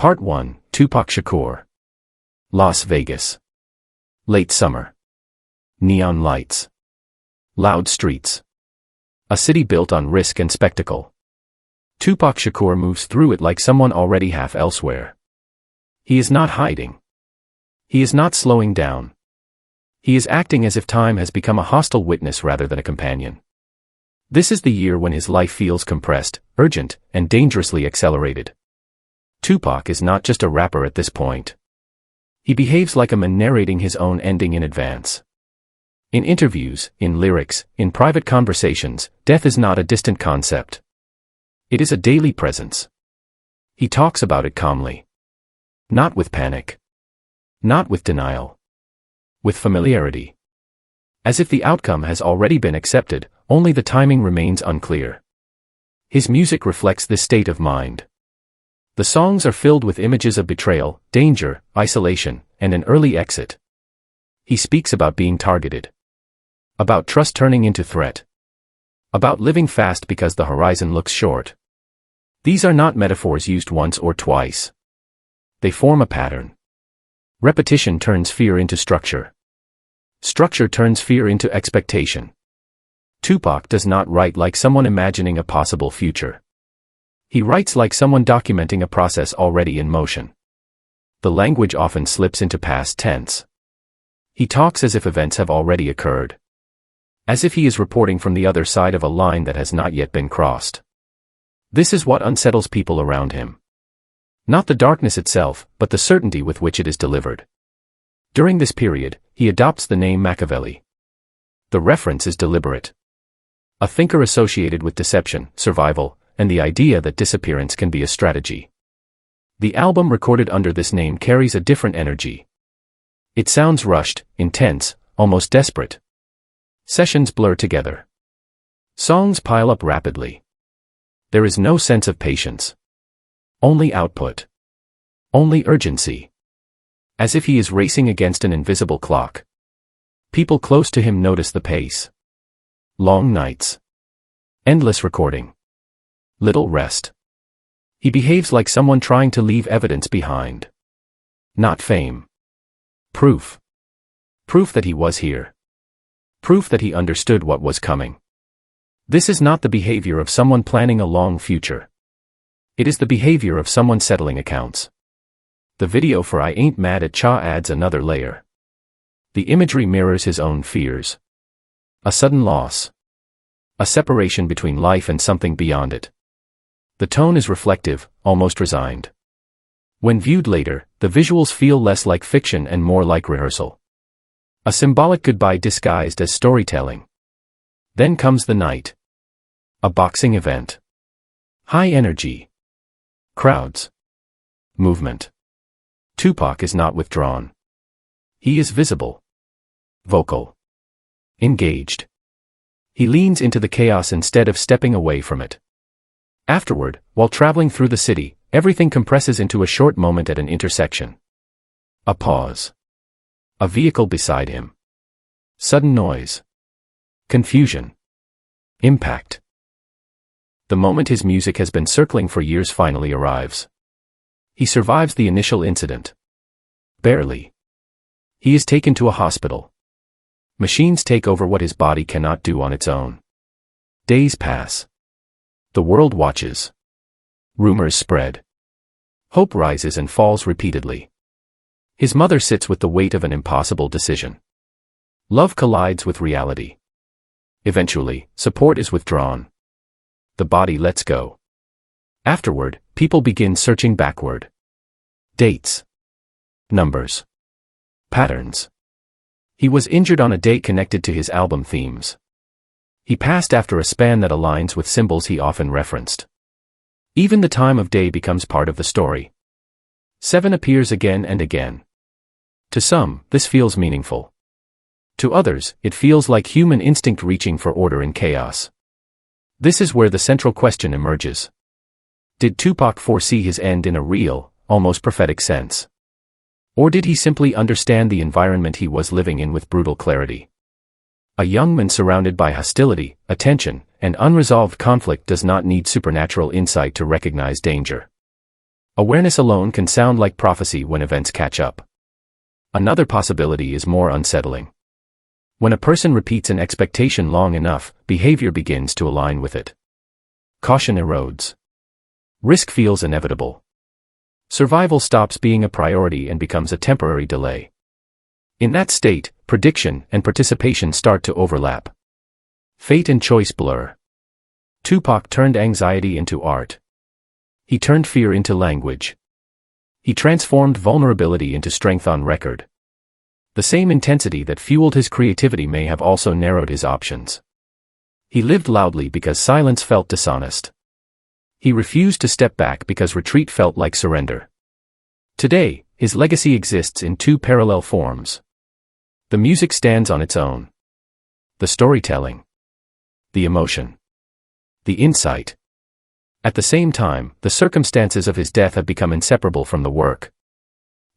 Part 1, Tupac Shakur. Las Vegas. Late summer. Neon lights. Loud streets. A city built on risk and spectacle. Tupac Shakur moves through it like someone already half elsewhere. He is not hiding. He is not slowing down. He is acting as if time has become a hostile witness rather than a companion. This is the year when his life feels compressed, urgent, and dangerously accelerated. Tupac is not just a rapper at this point. He behaves like a man narrating his own ending in advance. In interviews, in lyrics, in private conversations, death is not a distant concept. It is a daily presence. He talks about it calmly. Not with panic. Not with denial. With familiarity. As if the outcome has already been accepted, only the timing remains unclear. His music reflects this state of mind. The songs are filled with images of betrayal, danger, isolation, and an early exit. He speaks about being targeted. About trust turning into threat. About living fast because the horizon looks short. These are not metaphors used once or twice. They form a pattern. Repetition turns fear into structure. Structure turns fear into expectation. Tupac does not write like someone imagining a possible future. He writes like someone documenting a process already in motion. The language often slips into past tense. He talks as if events have already occurred. As if he is reporting from the other side of a line that has not yet been crossed. This is what unsettles people around him. Not the darkness itself, but the certainty with which it is delivered. During this period, he adopts the name Machiavelli. The reference is deliberate. A thinker associated with deception, survival, and the idea that disappearance can be a strategy. The album recorded under this name carries a different energy. It sounds rushed, intense, almost desperate. Sessions blur together. Songs pile up rapidly. There is no sense of patience. Only output. Only urgency. As if he is racing against an invisible clock. People close to him notice the pace. Long nights. Endless recording. Little rest. He behaves like someone trying to leave evidence behind. Not fame. Proof. Proof that he was here. Proof that he understood what was coming. This is not the behavior of someone planning a long future. It is the behavior of someone settling accounts. The video for I Ain't Mad at Cha adds another layer. The imagery mirrors his own fears. A sudden loss. A separation between life and something beyond it. The tone is reflective, almost resigned. When viewed later, the visuals feel less like fiction and more like rehearsal. A symbolic goodbye disguised as storytelling. Then comes the night. A boxing event. High energy. Crowds. Movement. Tupac is not withdrawn. He is visible. Vocal. Engaged. He leans into the chaos instead of stepping away from it. Afterward, while traveling through the city, everything compresses into a short moment at an intersection. A pause. A vehicle beside him. Sudden noise. Confusion. Impact. The moment his music has been circling for years finally arrives. He survives the initial incident. Barely. He is taken to a hospital. Machines take over what his body cannot do on its own. Days pass. The world watches. Rumors spread. Hope rises and falls repeatedly. His mother sits with the weight of an impossible decision. Love collides with reality. Eventually, support is withdrawn. The body lets go. Afterward, people begin searching backward. Dates. Numbers. Patterns. He was injured on a date connected to his album themes. He passed after a span that aligns with symbols he often referenced. Even the time of day becomes part of the story. 7 appears again and again. To some, this feels meaningful. To others, it feels like human instinct reaching for order in chaos. This is where the central question emerges. Did Tupac foresee his end in a real, almost prophetic sense? Or did he simply understand the environment he was living in with brutal clarity? A young man surrounded by hostility, attention, and unresolved conflict does not need supernatural insight to recognize danger. Awareness alone can sound like prophecy when events catch up. Another possibility is more unsettling. When a person repeats an expectation long enough, behavior begins to align with it. Caution erodes. Risk feels inevitable. Survival stops being a priority and becomes a temporary delay. In that state, prediction and participation start to overlap. Fate and choice blur. Tupac turned anxiety into art. He turned fear into language. He transformed vulnerability into strength on record. The same intensity that fueled his creativity may have also narrowed his options. He lived loudly because silence felt dishonest. He refused to step back because retreat felt like surrender. Today, his legacy exists in two parallel forms. The music stands on its own. The storytelling. The emotion. The insight. At the same time, the circumstances of his death have become inseparable from the work.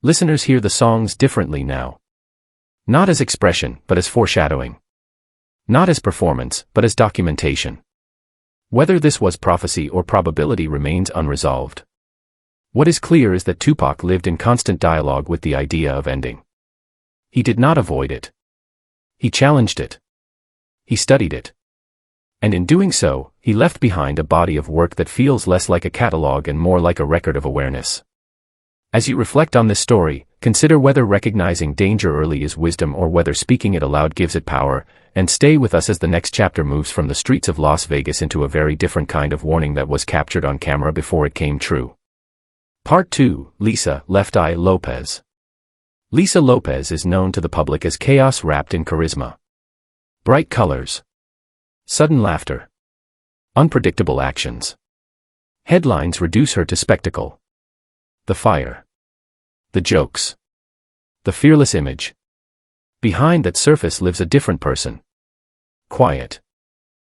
Listeners hear the songs differently now. Not as expression, but as foreshadowing. Not as performance, but as documentation. Whether this was prophecy or probability remains unresolved. What is clear is that Tupac lived in constant dialogue with the idea of ending. He did not avoid it. He challenged it. He studied it. And in doing so, he left behind a body of work that feels less like a catalog and more like a record of awareness. As you reflect on this story, consider whether recognizing danger early is wisdom or whether speaking it aloud gives it power, and stay with us as the next chapter moves from the streets of Las Vegas into a very different kind of warning that was captured on camera before it came true. Part 2, Lisa, Left Eye Lopez. Lisa Lopez is known to the public as chaos wrapped in charisma. Bright colors. Sudden laughter. Unpredictable actions. Headlines reduce her to spectacle. The fire. The jokes. The fearless image. Behind that surface lives a different person. Quiet.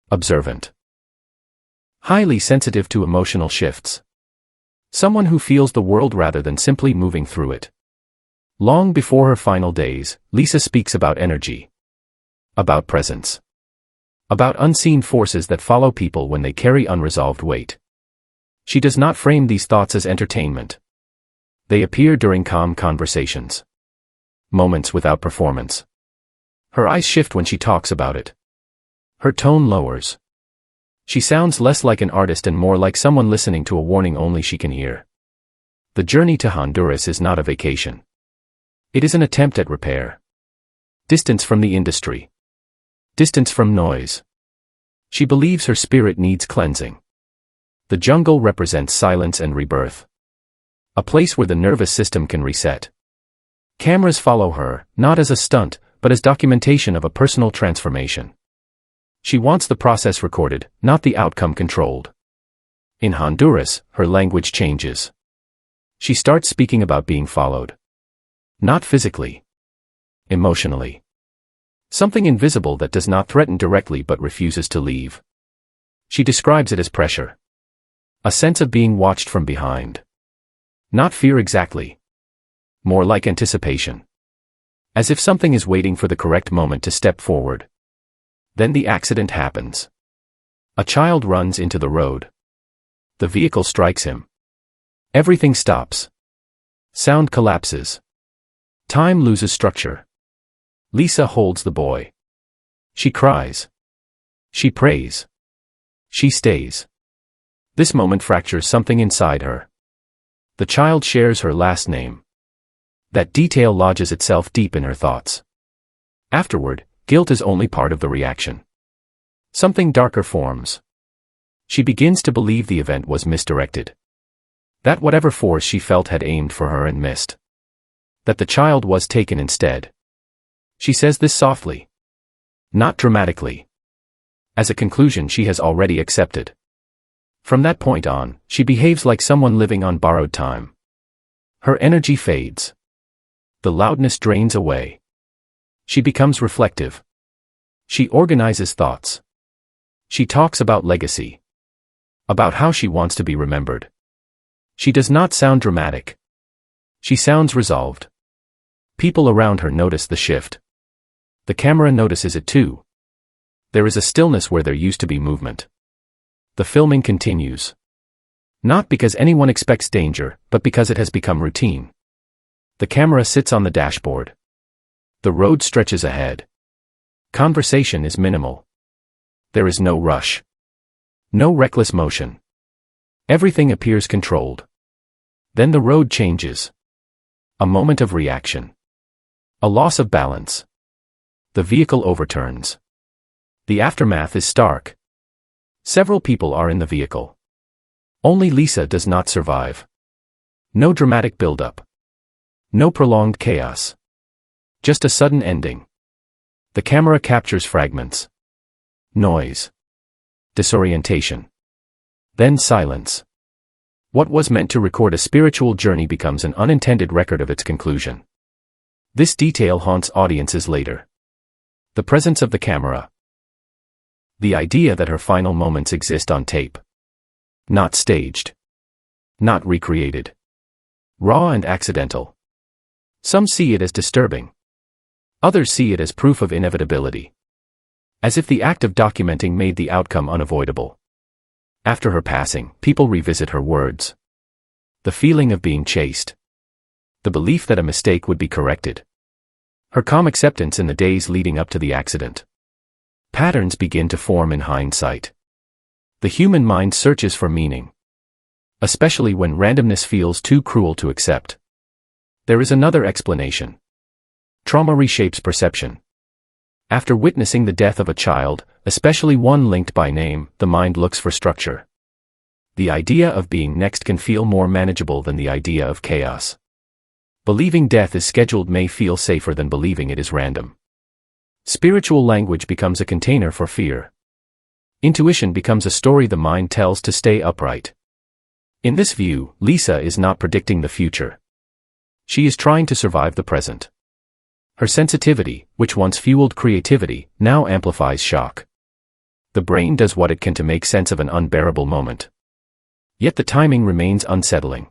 Observant. Highly sensitive to emotional shifts. Someone who feels the world rather than simply moving through it. Long before her final days, Lisa speaks about energy. About presence. About unseen forces that follow people when they carry unresolved weight. She does not frame these thoughts as entertainment. They appear during calm conversations. Moments without performance. Her eyes shift when she talks about it. Her tone lowers. She sounds less like an artist and more like someone listening to a warning only she can hear. The journey to Honduras is not a vacation. It is an attempt at repair. Distance from the industry. Distance from noise. She believes her spirit needs cleansing. The jungle represents silence and rebirth. A place where the nervous system can reset. Cameras follow her, not as a stunt, but as documentation of a personal transformation. She wants the process recorded, not the outcome controlled. In Honduras, her language changes. She starts speaking about being followed. Not physically. Emotionally. Something invisible that does not threaten directly but refuses to leave. She describes it as pressure. A sense of being watched from behind. Not fear exactly. More like anticipation. As if something is waiting for the correct moment to step forward. Then the accident happens. A child runs into the road. The vehicle strikes him. Everything stops. Sound collapses. Time loses structure. Lisa holds the boy. She cries. She prays. She stays. This moment fractures something inside her. The child shares her last name. That detail lodges itself deep in her thoughts. Afterward, guilt is only part of the reaction. Something darker forms. She begins to believe the event was misdirected. That whatever force she felt had aimed for her and missed. That the child was taken instead. She says this softly. Not dramatically. As a conclusion she has already accepted. From that point on, she behaves like someone living on borrowed time. Her energy fades. The loudness drains away. She becomes reflective. She organizes thoughts. She talks about legacy. About how she wants to be remembered. She does not sound dramatic. She sounds resolved. People around her notice the shift. The camera notices it too. There is a stillness where there used to be movement. The filming continues. Not because anyone expects danger, but because it has become routine. The camera sits on the dashboard. The road stretches ahead. Conversation is minimal. There is no rush. No reckless motion. Everything appears controlled. Then the road changes. A moment of reaction. A loss of balance. The vehicle overturns. The aftermath is stark. Several people are in the vehicle. Only Lisa does not survive. No dramatic build-up. No prolonged chaos. Just a sudden ending. The camera captures fragments. Noise. Disorientation. Then silence. What was meant to record a spiritual journey becomes an unintended record of its conclusion. This detail haunts audiences later. The presence of the camera. The idea that her final moments exist on tape. Not staged. Not recreated. Raw and accidental. Some see it as disturbing. Others see it as proof of inevitability. As if the act of documenting made the outcome unavoidable. After her passing, people revisit her words. The feeling of being chased. The belief that a mistake would be corrected. Her calm acceptance in the days leading up to the accident. Patterns begin to form in hindsight. The human mind searches for meaning. Especially when randomness feels too cruel to accept. There is another explanation. Trauma reshapes perception. After witnessing the death of a child, especially one linked by name, the mind looks for structure. The idea of being next can feel more manageable than the idea of chaos. Believing death is scheduled may feel safer than believing it is random. Spiritual language becomes a container for fear. Intuition becomes a story the mind tells to stay upright. In this view, Lisa is not predicting the future. She is trying to survive the present. Her sensitivity, which once fueled creativity, now amplifies shock. The brain does what it can to make sense of an unbearable moment. Yet the timing remains unsettling.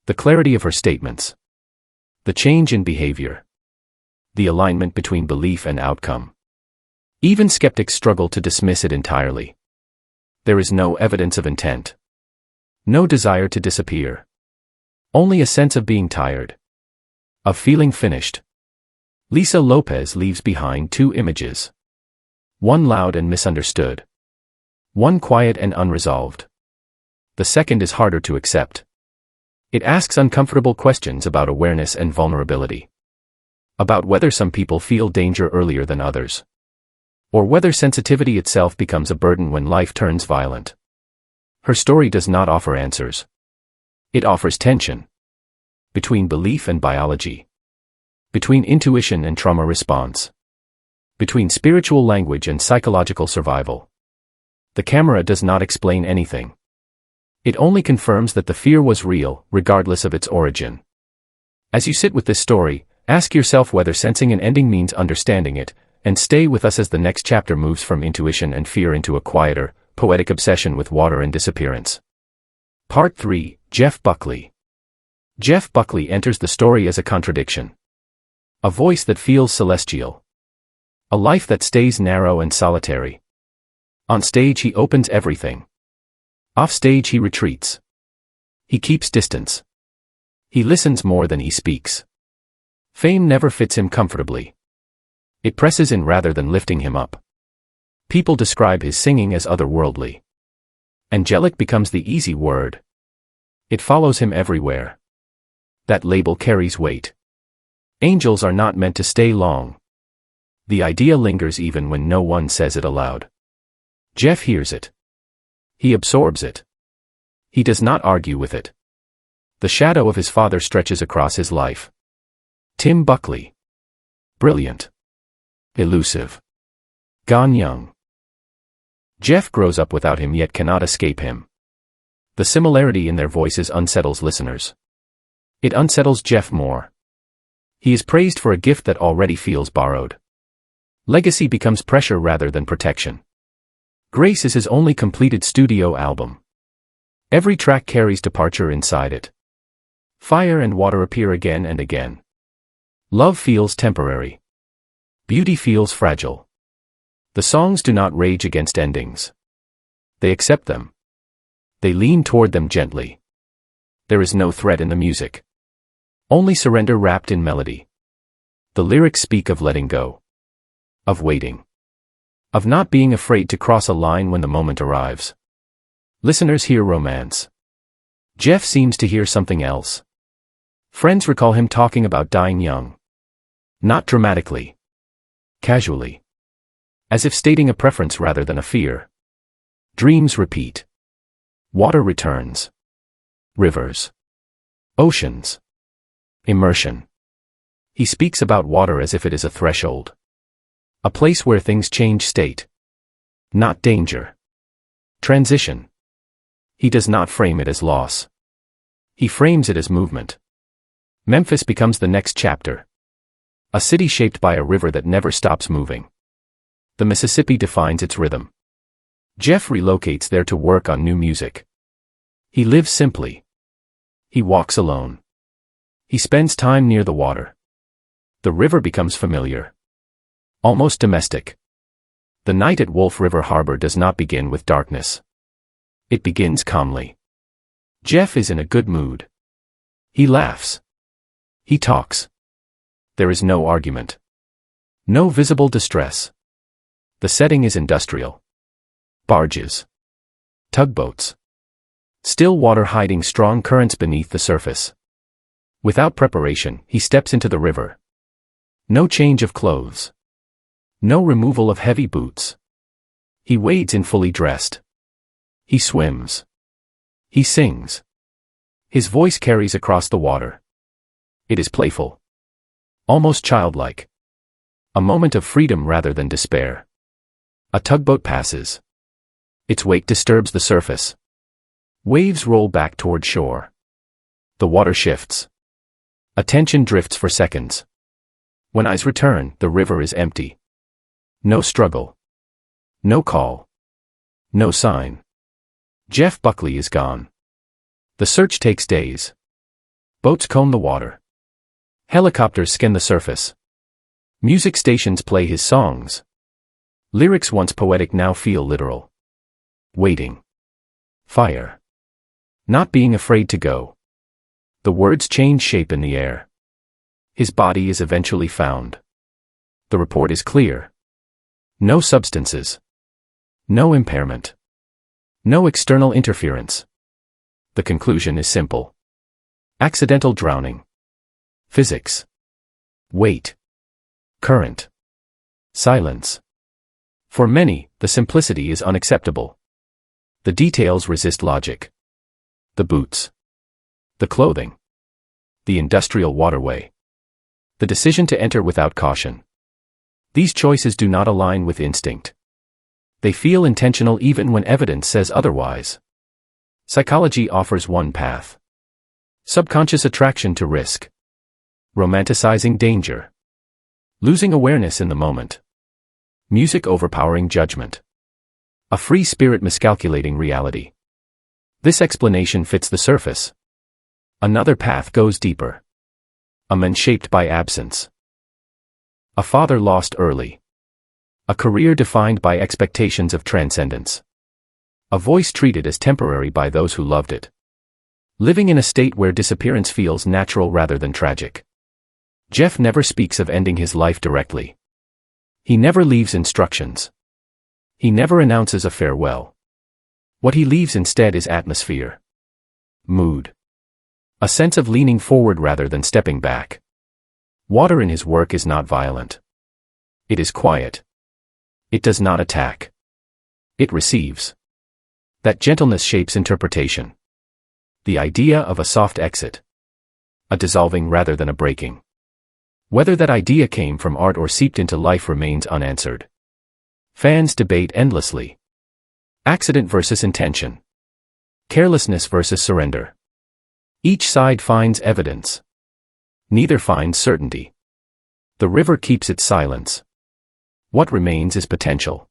The clarity of her statements. The change in behavior. The alignment between belief and outcome. Even skeptics struggle to dismiss it entirely. There is no evidence of intent. No desire to disappear. Only a sense of being tired. Of feeling finished. Lisa Lopez leaves behind two images. One loud and misunderstood. One quiet and unresolved. The second is harder to accept. It asks uncomfortable questions about awareness and vulnerability. About whether some people feel danger earlier than others. Or whether sensitivity itself becomes a burden when life turns violent. Her story does not offer answers. It offers tension. Between belief and biology. Between intuition and trauma response. Between spiritual language and psychological survival. The camera does not explain anything. It only confirms that the fear was real, regardless of its origin. As you sit with this story, ask yourself whether sensing an ending means understanding it, and stay with us as the next chapter moves from intuition and fear into a quieter, poetic obsession with water and disappearance. Part 3, Jeff Buckley. Jeff Buckley enters the story as a contradiction. A voice that feels celestial. A life that stays narrow and solitary. On stage he opens everything. Off stage he retreats. He keeps distance. He listens more than he speaks. Fame never fits him comfortably. It presses in rather than lifting him up. People describe his singing as otherworldly. Angelic becomes the easy word. It follows him everywhere. That label carries weight. Angels are not meant to stay long. The idea lingers even when no one says it aloud. Jeff hears it. He absorbs it. He does not argue with it. The shadow of his father stretches across his life. Tim Buckley. Brilliant. Elusive. Gone young. Jeff grows up without him yet cannot escape him. The similarity in their voices unsettles listeners. It unsettles Jeff more. He is praised for a gift that already feels borrowed. Legacy becomes pressure rather than protection. Grace is his only completed studio album. Every track carries departure inside it. Fire and water appear again and again. Love feels temporary. Beauty feels fragile. The songs do not rage against endings. They accept them. They lean toward them gently. There is no threat in the music. Only surrender wrapped in melody. The lyrics speak of letting go. Of waiting. Of not being afraid to cross a line when the moment arrives. Listeners hear romance. Jeff seems to hear something else. Friends recall him talking about dying young. Not dramatically. Casually. As if stating a preference rather than a fear. Dreams repeat. Water returns. Rivers. Oceans. Immersion. He speaks about water as if it is a threshold. A place where things change state. Not danger. Transition. He does not frame it as loss. He frames it as movement. Memphis becomes the next chapter. A city shaped by a river that never stops moving. The Mississippi defines its rhythm. Jeff relocates there to work on new music. He lives simply. He walks alone. He spends time near the water. The river becomes familiar. Almost domestic. The night at Wolf River Harbor does not begin with darkness. It begins calmly. Jeff is in a good mood. He laughs. He talks. There is no argument. No visible distress. The setting is industrial. Barges. Tugboats. Still water hiding strong currents beneath the surface. Without preparation, he steps into the river. No change of clothes. No removal of heavy boots. He wades in fully dressed. He swims. He sings. His voice carries across the water. It is playful. Almost childlike. A moment of freedom rather than despair. A tugboat passes. Its wake disturbs the surface. Waves roll back toward shore. The water shifts. Attention drifts for seconds. When eyes return, the river is empty. No struggle. No call. No sign. Jeff Buckley is gone. The search takes days. Boats comb the water. Helicopters scan the surface. Music stations play his songs. Lyrics once poetic now feel literal. Waiting. Fire. Not being afraid to go. The words change shape in the air. His body is eventually found. The report is clear. No substances. No impairment. No external interference. The conclusion is simple. Accidental drowning. Physics. Weight. Current. Silence. For many, the simplicity is unacceptable. The details resist logic. The boots. The clothing. The industrial waterway. The decision to enter without caution. These choices do not align with instinct. They feel intentional even when evidence says otherwise. Psychology offers one path. Subconscious attraction to risk. Romanticizing danger. Losing awareness in the moment. Music overpowering judgment. A free spirit miscalculating reality. This explanation fits the surface. Another path goes deeper. A man shaped by absence. A father lost early. A career defined by expectations of transcendence. A voice treated as temporary by those who loved it. Living in a state where disappearance feels natural rather than tragic. Jeff never speaks of ending his life directly. He never leaves instructions. He never announces a farewell. What he leaves instead is atmosphere. Mood. A sense of leaning forward rather than stepping back. Water in his work is not violent. It is quiet. It does not attack. It receives. That gentleness shapes interpretation. The idea of a soft exit. A dissolving rather than a breaking. Whether that idea came from art or seeped into life remains unanswered. Fans debate endlessly. Accident versus intention. Carelessness versus surrender. Each side finds evidence. Neither finds certainty. The river keeps its silence. What remains is potential.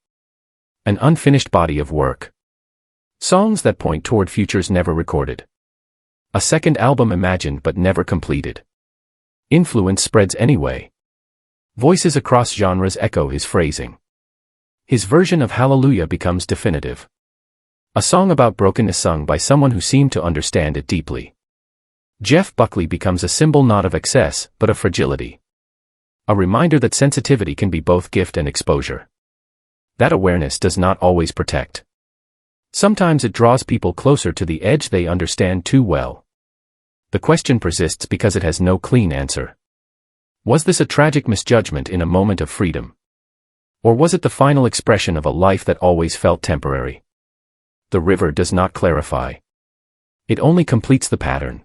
An unfinished body of work. Songs that point toward futures never recorded. A second album imagined but never completed. Influence spreads anyway. Voices across genres echo his phrasing. His version of Hallelujah becomes definitive. A song about brokenness sung by someone who seemed to understand it deeply. Jeff Buckley becomes a symbol not of excess, but of fragility. A reminder that sensitivity can be both gift and exposure. That awareness does not always protect. Sometimes it draws people closer to the edge they understand too well. The question persists because it has no clean answer. Was this a tragic misjudgment in a moment of freedom? Or was it the final expression of a life that always felt temporary? The river does not clarify. It only completes the pattern.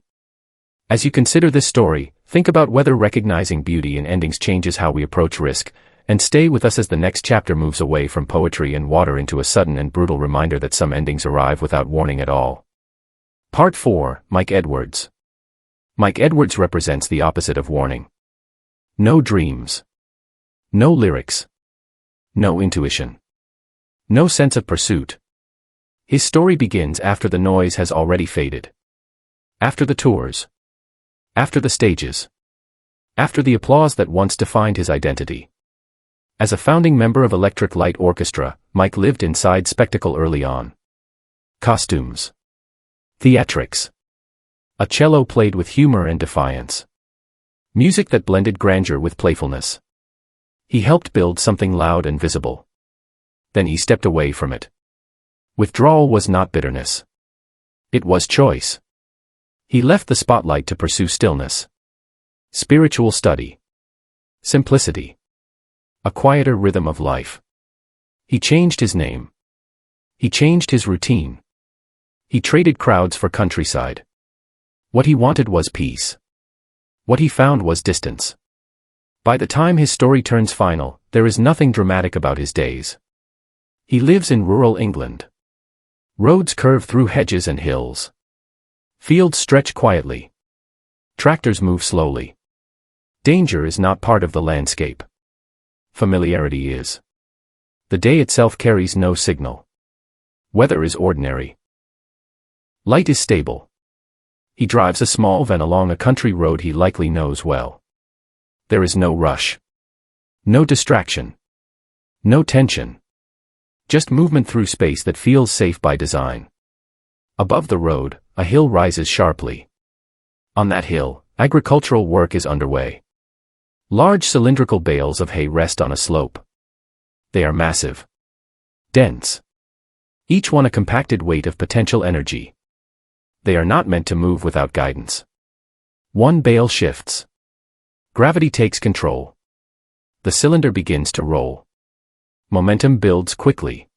As you consider this story, think about whether recognizing beauty in endings changes how we approach risk, and stay with us as the next chapter moves away from poetry and water into a sudden and brutal reminder that some endings arrive without warning at all. Part 4, Mike Edwards. Mike Edwards represents the opposite of warning. No dreams. No lyrics. No intuition. No sense of pursuit. His story begins after the noise has already faded. After the tours. After the stages. After the applause that once defined his identity. As a founding member of Electric Light Orchestra, Mike lived inside spectacle early on. Costumes. Theatrics. A cello played with humor and defiance. Music that blended grandeur with playfulness. He helped build something loud and visible. Then he stepped away from it. Withdrawal was not bitterness. It was choice. He left the spotlight to pursue stillness. Spiritual study. Simplicity. A quieter rhythm of life. He changed his name. He changed his routine. He traded crowds for countryside. What he wanted was peace. What he found was distance. By the time his story turns final, there is nothing dramatic about his days. He lives in rural England. Roads curve through hedges and hills. Fields stretch quietly. Tractors move slowly. Danger is not part of the landscape. Familiarity is. The day itself carries no signal. Weather is ordinary. Light is stable. He drives a small van along a country road he likely knows well. There is no rush. No distraction. No tension. Just movement through space that feels safe by design. Above the road, a hill rises sharply. On that hill, agricultural work is underway. Large cylindrical bales of hay rest on a slope. They are massive. Dense. Each one a compacted weight of potential energy. They are not meant to move without guidance. One bale shifts. Gravity takes control. The cylinder begins to roll. Momentum builds quickly.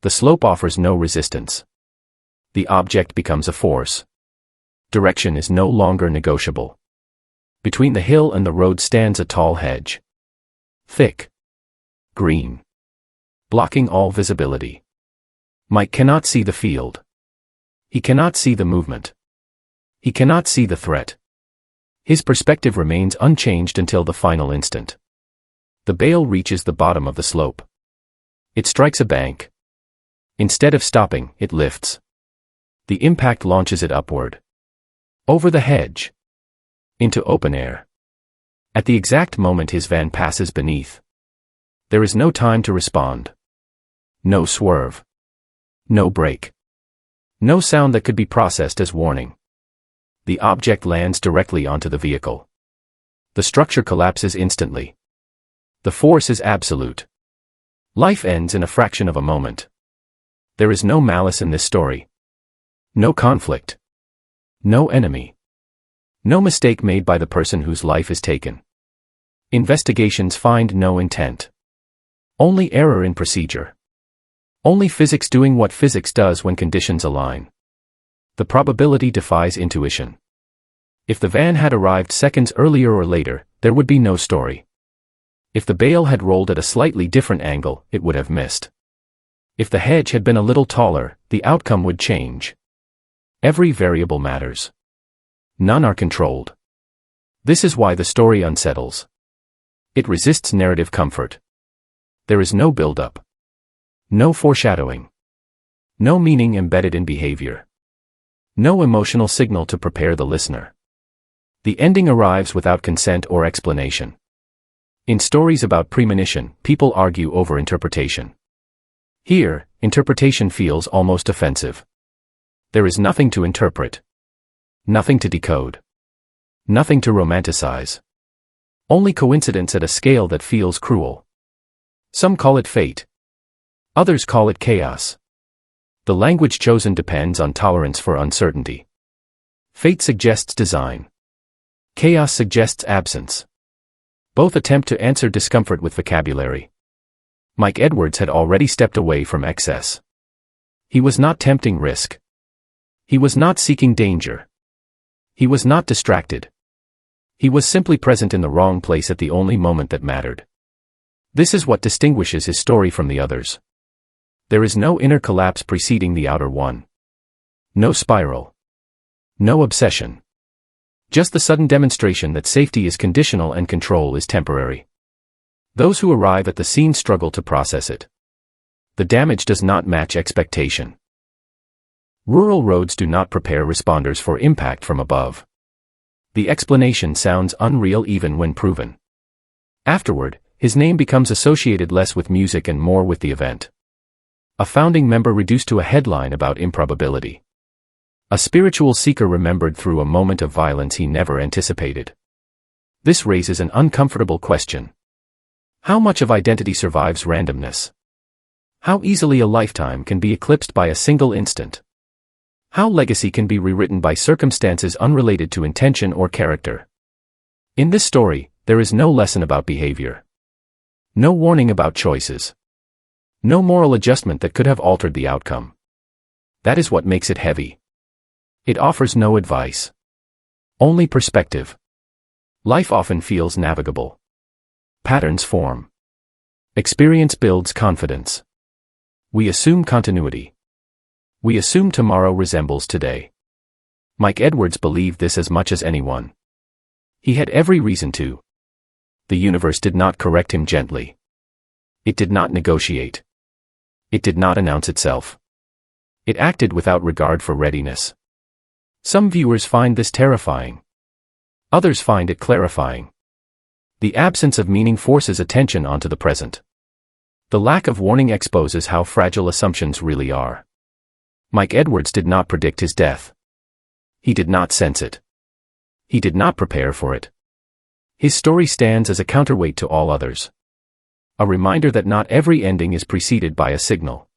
The slope offers no resistance. The object becomes a force. Direction is no longer negotiable. Between the hill and the road stands a tall hedge. Thick. Green. Blocking all visibility. Mike cannot see the field. He cannot see the movement. He cannot see the threat. His perspective remains unchanged until the final instant. The bale reaches the bottom of the slope. It strikes a bank. Instead of stopping, it lifts. The impact launches it upward. Over the hedge. Into open air. At the exact moment his van passes beneath. There is no time to respond. No swerve. No brake. No sound that could be processed as warning. The object lands directly onto the vehicle. The structure collapses instantly. The force is absolute. Life ends in a fraction of a moment. There is no malice in this story. No conflict. No enemy. No mistake made by the person whose life is taken. Investigations find no intent. Only error in procedure. Only physics doing what physics does when conditions align. The probability defies intuition. If the van had arrived seconds earlier or later, there would be no story. If the bale had rolled at a slightly different angle, it would have missed. If the hedge had been a little taller, the outcome would change. Every variable matters. None are controlled. This is why the story unsettles. It resists narrative comfort. There is no build-up. No foreshadowing. No meaning embedded in behavior. No emotional signal to prepare the listener. The ending arrives without consent or explanation. In stories about premonition, people argue over interpretation. Here, interpretation feels almost offensive. There is nothing to interpret. Nothing to decode. Nothing to romanticize. Only coincidence at a scale that feels cruel. Some call it fate. Others call it chaos. The language chosen depends on tolerance for uncertainty. Fate suggests design. Chaos suggests absence. Both attempt to answer discomfort with vocabulary. Mike Edwards had already stepped away from excess. He was not tempting risk. He was not seeking danger. He was not distracted. He was simply present in the wrong place at the only moment that mattered. This is what distinguishes his story from the others. There is no inner collapse preceding the outer one. No spiral. No obsession. Just the sudden demonstration that safety is conditional and control is temporary. Those who arrive at the scene struggle to process it. The damage does not match expectation. Rural roads do not prepare responders for impact from above. The explanation sounds unreal even when proven. Afterward, his name becomes associated less with music and more with the event. A founding member reduced to a headline about improbability. A spiritual seeker remembered through a moment of violence he never anticipated. This raises an uncomfortable question. How much of identity survives randomness? How easily a lifetime can be eclipsed by a single instant? How legacy can be rewritten by circumstances unrelated to intention or character? In this story, there is no lesson about behavior. No warning about choices. No moral adjustment that could have altered the outcome. That is what makes it heavy. It offers no advice. Only perspective. Life often feels navigable. Patterns form. Experience builds confidence. We assume continuity. We assume tomorrow resembles today. Mike Edwards believed this as much as anyone. He had every reason to. The universe did not correct him gently. It did not negotiate. It did not announce itself. It acted without regard for readiness. Some viewers find this terrifying. Others find it clarifying. The absence of meaning forces attention onto the present. The lack of warning exposes how fragile assumptions really are. Mike Edwards did not predict his death. He did not sense it. He did not prepare for it. His story stands as a counterweight to all others. A reminder that not every ending is preceded by a signal.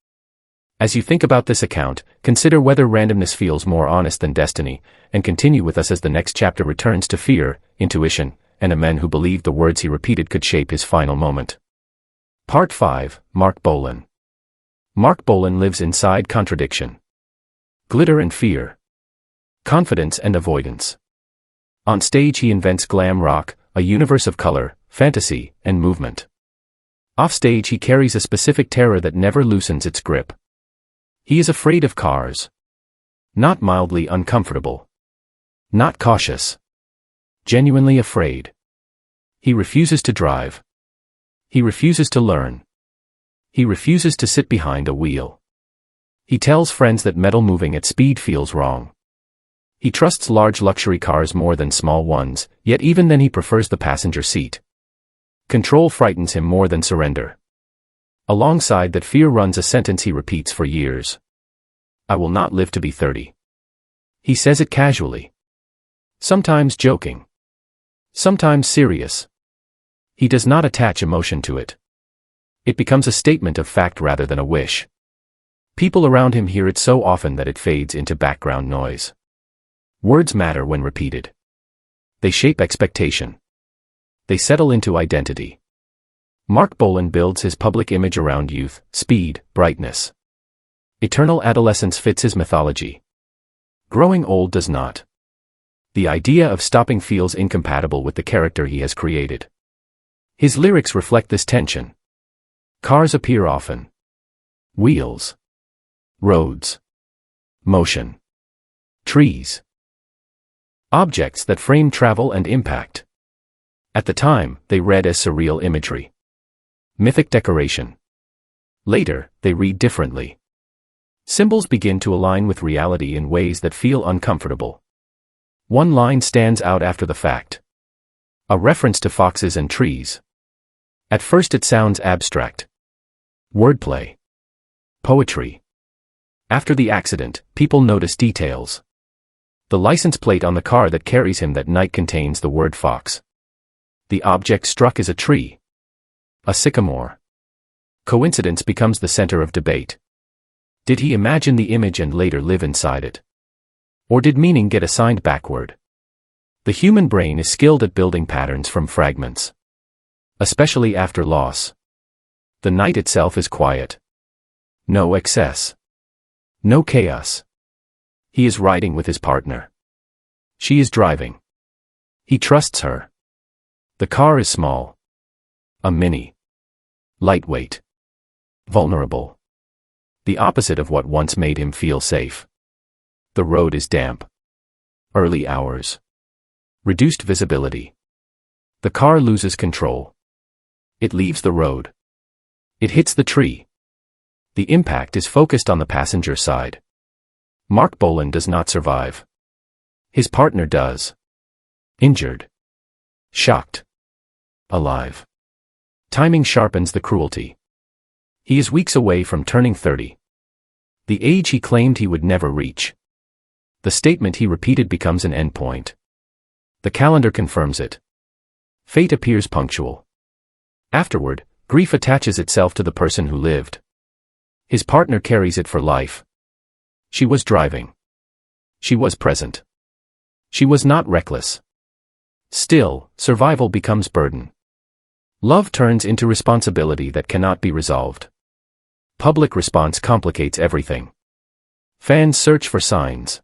As you think about this account, consider whether randomness feels more honest than destiny, and continue with us as the next chapter returns to fear, intuition, and a man who believed the words he repeated could shape his final moment. Part 5, Mark Bolan. Mark Bolan lives inside contradiction. Glitter and fear. Confidence and avoidance. On stage he invents glam rock, a universe of color, fantasy, and movement. Off stage he carries a specific terror that never loosens its grip. He is afraid of cars. Not mildly uncomfortable. Not cautious. Genuinely afraid. He refuses to drive. He refuses to learn. He refuses to sit behind a wheel. He tells friends that metal moving at speed feels wrong. He trusts large luxury cars more than small ones, yet even then he prefers the passenger seat. Control frightens him more than surrender. Alongside that fear runs a sentence he repeats for years. I will not live to be 30. He says it casually. Sometimes joking. Sometimes serious. He does not attach emotion to it. It becomes a statement of fact rather than a wish. People around him hear it so often that it fades into background noise. Words matter when repeated. They shape expectation. They settle into identity. Mark Bolan builds his public image around youth, speed, brightness. Eternal adolescence fits his mythology. Growing old does not. The idea of stopping feels incompatible with the character he has created. His lyrics reflect this tension. Cars appear often. Wheels. Roads. Motion. Trees. Objects that frame travel and impact. At the time, they read as surreal imagery. Mythic decoration. Later, they read differently. Symbols begin to align with reality in ways that feel uncomfortable. One line stands out after the fact. A reference to foxes and trees. At first it sounds abstract. Wordplay. Poetry. After the accident, people notice details. The license plate on the car that carries him that night contains the word fox. The object struck is a tree. A sycamore. Coincidence becomes the center of debate. Did he imagine the image and later live inside it? Or did meaning get assigned backward? The human brain is skilled at building patterns from fragments. Especially after loss. The night itself is quiet. No excess. No chaos. He is riding with his partner. She is driving. He trusts her. The car is small. A mini. Lightweight. Vulnerable. The opposite of what once made him feel safe. The road is damp. Early hours. Reduced visibility. The car loses control. It leaves the road. It hits the tree. The impact is focused on the passenger side. Mark Bolan does not survive. His partner does. Injured. Shocked. Alive. Timing sharpens the cruelty. He is weeks away from turning 30. The age he claimed he would never reach. The statement he repeated becomes an endpoint. The calendar confirms it. Fate appears punctual. Afterward, grief attaches itself to the person who lived. His partner carries it for life. She was driving. She was present. She was not reckless. Still, survival becomes burden. Love turns into responsibility that cannot be resolved. Public response complicates everything. Fans search for signs.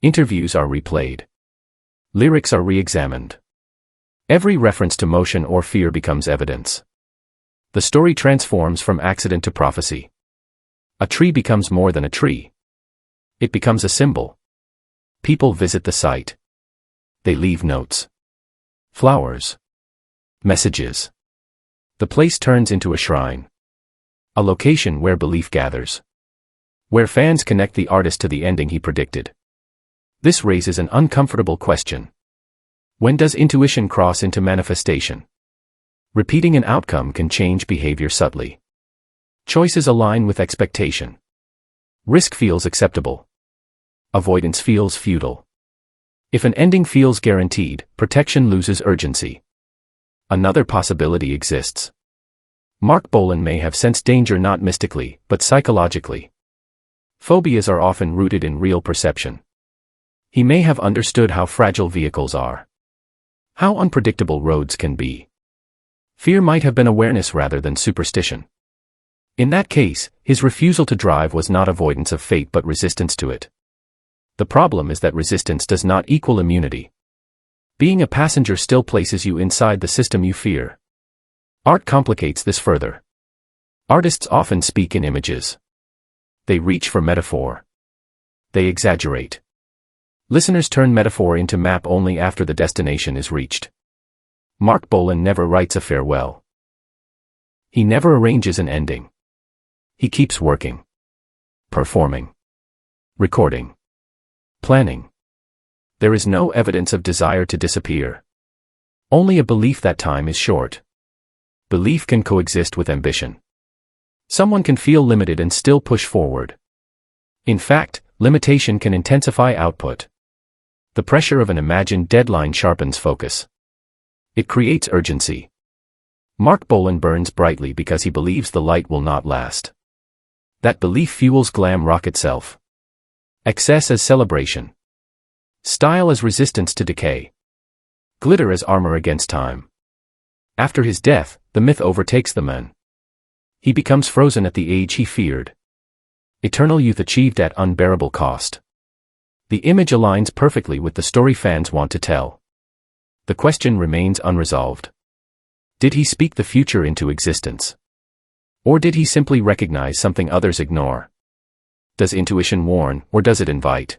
Interviews are replayed. Lyrics are re-examined. Every reference to motion or fear becomes evidence. The story transforms from accident to prophecy. A tree becomes more than a tree. It becomes a symbol. People visit the site. They leave notes. Flowers. Messages. The place turns into a shrine. A location where belief gathers. Where fans connect the artist to the ending he predicted. This raises an uncomfortable question. When does intuition cross into manifestation? Repeating an outcome can change behavior subtly. Choices align with expectation. Risk feels acceptable. Avoidance feels futile. If an ending feels guaranteed, protection loses urgency. Another possibility exists. Mark Bolan may have sensed danger not mystically, but psychologically. Phobias are often rooted in real perception. He may have understood how fragile vehicles are. How unpredictable roads can be. Fear might have been awareness rather than superstition. In that case, his refusal to drive was not avoidance of fate but resistance to it. The problem is that resistance does not equal immunity. Being a passenger still places you inside the system you fear. Art complicates this further. Artists often speak in images. They reach for metaphor. They exaggerate. Listeners turn metaphor into map only after the destination is reached. Mark Bolan never writes a farewell. He never arranges an ending. He keeps working. Performing. Recording. Planning. There is no evidence of desire to disappear. Only a belief that time is short. Belief can coexist with ambition. Someone can feel limited and still push forward. In fact, limitation can intensify output. The pressure of an imagined deadline sharpens focus. It creates urgency. Mark Bolan burns brightly because he believes the light will not last. That belief fuels glam rock itself. Excess as celebration. Style as resistance to decay. Glitter as armor against time. After his death, the myth overtakes the man. He becomes frozen at the age he feared. Eternal youth achieved at unbearable cost. The image aligns perfectly with the story fans want to tell. The question remains unresolved. Did he speak the future into existence? Or did he simply recognize something others ignore? Does intuition warn, or does it invite?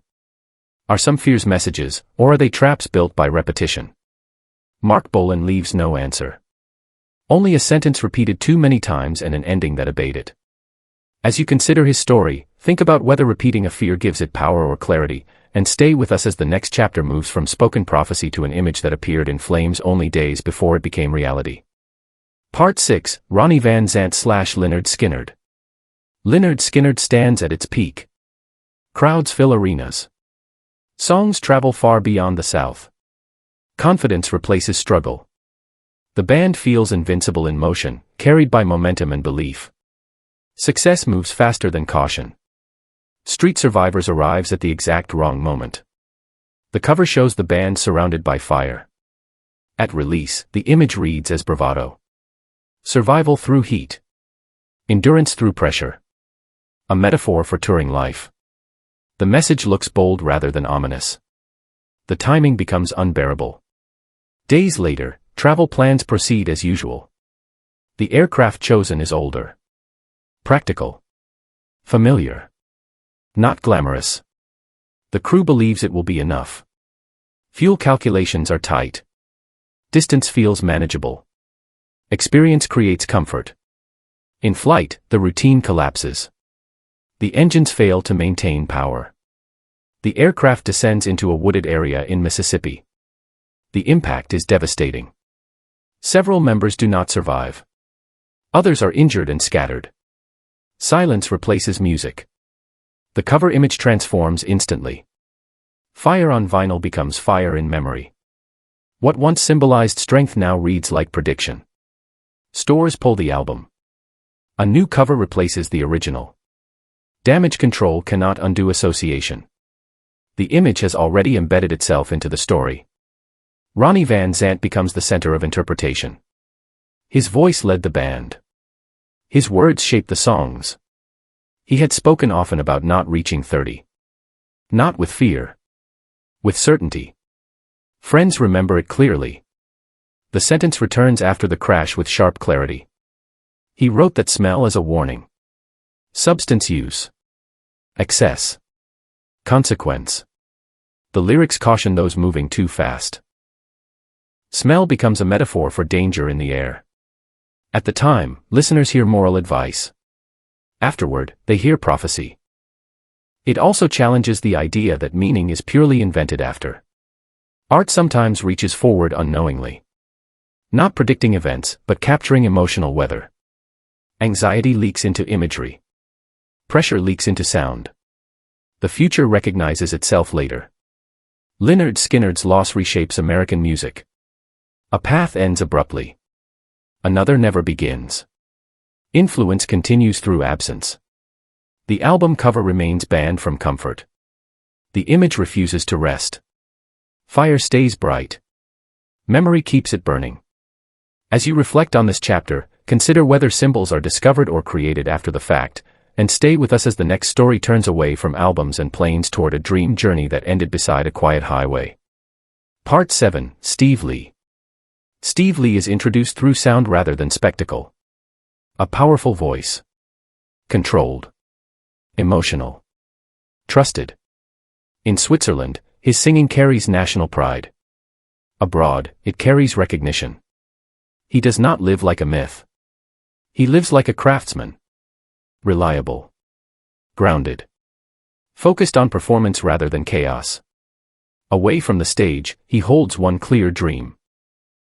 Are some fears messages, or are they traps built by repetition? Mark Bolan leaves no answer. Only a sentence repeated too many times and an ending that obeyed it. As you consider his story, think about whether repeating a fear gives it power or clarity, and stay with us as the next chapter moves from spoken prophecy to an image that appeared in flames only days before it became reality. Part 6, Ronnie Van Zant / Lynyrd Skynyrd. Lynyrd Skynyrd stands at its peak. Crowds fill arenas. Songs travel far beyond the South. Confidence replaces struggle. The band feels invincible in motion, carried by momentum and belief. Success moves faster than caution. Street Survivors arrives at the exact wrong moment. The cover shows the band surrounded by fire. At release, the image reads as bravado. Survival through heat. Endurance through pressure. A metaphor for touring life. The message looks bold rather than ominous. The timing becomes unbearable. Days later, travel plans proceed as usual. The aircraft chosen is older. Practical. Familiar. Not glamorous. The crew believes it will be enough. Fuel calculations are tight. Distance feels manageable. Experience creates comfort. In flight, the routine collapses. The engines fail to maintain power. The aircraft descends into a wooded area in Mississippi. The impact is devastating. Several members do not survive. Others are injured and scattered. Silence replaces music. The cover image transforms instantly. Fire on vinyl becomes fire in memory. What once symbolized strength now reads like prediction. Stores pull the album. A new cover replaces the original. Damage control cannot undo association. The image has already embedded itself into the story. Ronnie Van Zant becomes the center of interpretation. His voice led the band. His words shaped the songs. He had spoken often about not reaching 30. Not with fear. With certainty. Friends remember it clearly. The sentence returns after the crash with sharp clarity. He wrote that smell as a warning. Substance use. Excess. Consequence. The lyrics caution those moving too fast. Smell becomes a metaphor for danger in the air. At the time, listeners hear moral advice. Afterward, they hear prophecy. It also challenges the idea that meaning is purely invented after. Art sometimes reaches forward unknowingly. Not predicting events, but capturing emotional weather. Anxiety leaks into imagery. Pressure leaks into sound. The future recognizes itself later. Lynyrd Skynyrd's loss reshapes American music. A path ends abruptly. Another never begins. Influence continues through absence. The album cover remains banned from comfort. The image refuses to rest. Fire stays bright. Memory keeps it burning. As you reflect on this chapter, consider whether symbols are discovered or created after the fact, and stay with us as the next story turns away from albums and planes toward a dream journey that ended beside a quiet highway. Part 7, Steve Lee. Steve Lee is introduced through sound rather than spectacle. A powerful voice. Controlled. Emotional. Trusted. In Switzerland, his singing carries national pride. Abroad, it carries recognition. He does not live like a myth. He lives like a craftsman. Reliable. Grounded. Focused on performance rather than chaos. Away from the stage, he holds one clear dream.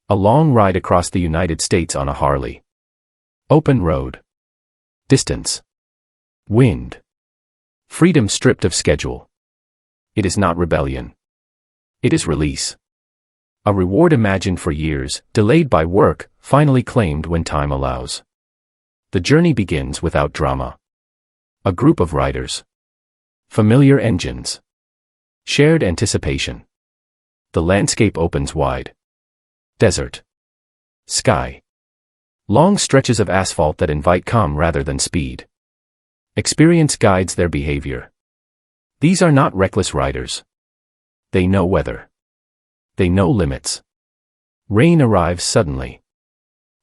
A long ride across the United States on a Harley. Open road. Distance. Wind. Freedom stripped of schedule. It is not rebellion. It is release. A reward imagined for years, delayed by work, finally claimed when time allows. The journey begins without drama. A group of riders. Familiar engines. Shared anticipation. The landscape opens wide. Desert. Sky. Long stretches of asphalt that invite calm rather than speed. Experience guides their behavior. These are not reckless riders. They know weather. They know limits. Rain arrives suddenly.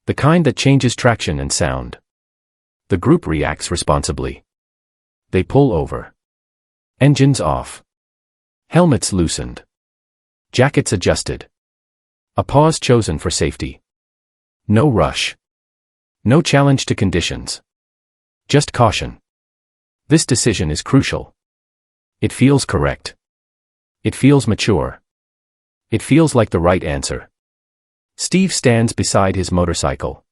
The kind that changes traction and sound. The group reacts responsibly. They pull over. Engines off. Helmets loosened. Jackets adjusted. A pause chosen for safety. No rush. No challenge to conditions. Just caution. This decision is crucial. It feels correct. It feels mature. It feels like the right answer. Steve stands beside his motorcycle.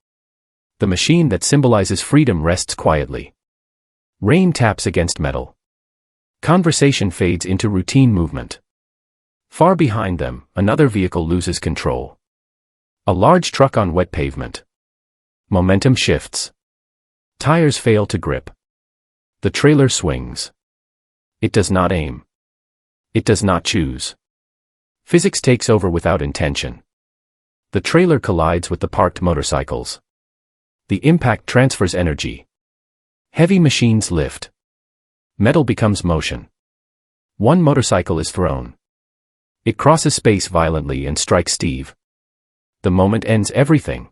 The machine that symbolizes freedom rests quietly. Rain taps against metal. Conversation fades into routine movement. Far behind them, another vehicle loses control. A large truck on wet pavement. Momentum shifts. Tires fail to grip. The trailer swings. It does not aim. It does not choose. Physics takes over without intention. The trailer collides with the parked motorcycles. The impact transfers energy. Heavy machines lift. Metal becomes motion. One motorcycle is thrown. It crosses space violently and strikes Steve. The moment ends everything.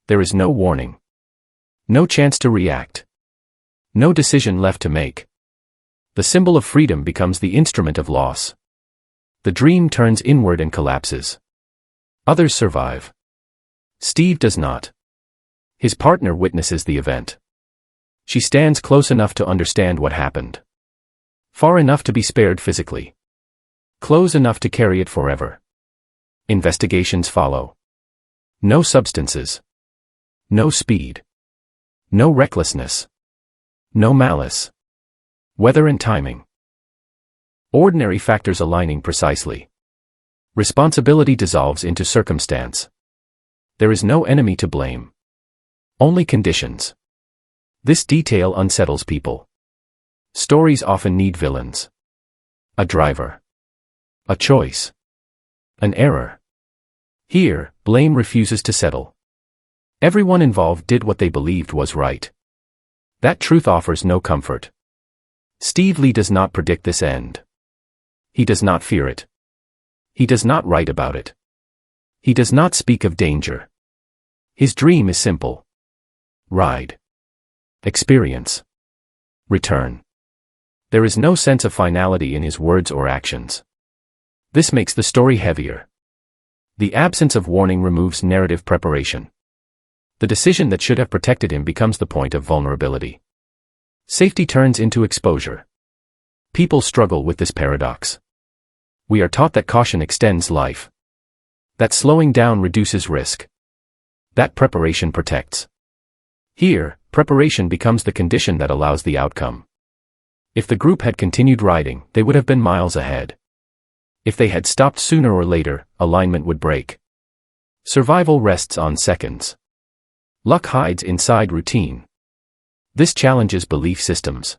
There is no warning. No chance to react. No decision left to make. The symbol of freedom becomes the instrument of loss. The dream turns inward and collapses. Others survive. Steve does not. His partner witnesses the event. She stands close enough to understand what happened. Far enough to be spared physically. Close enough to carry it forever. Investigations follow. No substances. No speed. No recklessness. No malice. Weather and timing. Ordinary factors aligning precisely. Responsibility dissolves into circumstance. There is no enemy to blame. Only conditions. This detail unsettles people. Stories often need villains. A driver. A choice. An error. Here, blame refuses to settle. Everyone involved did what they believed was right. That truth offers no comfort. Steve Lee does not predict this end. He does not fear it. He does not write about it. He does not speak of danger. His dream is simple. Ride. Experience. Return. There is no sense of finality in his words or actions. This makes the story heavier. The absence of warning removes narrative preparation. The decision that should have protected him becomes the point of vulnerability. Safety turns into exposure. People struggle with this paradox. We are taught that caution extends life. That slowing down reduces risk. That preparation protects. Here, preparation becomes the condition that allows the outcome. If the group had continued riding, they would have been miles ahead. If they had stopped sooner or later, alignment would break. Survival rests on seconds. Luck hides inside routine. This challenges belief systems.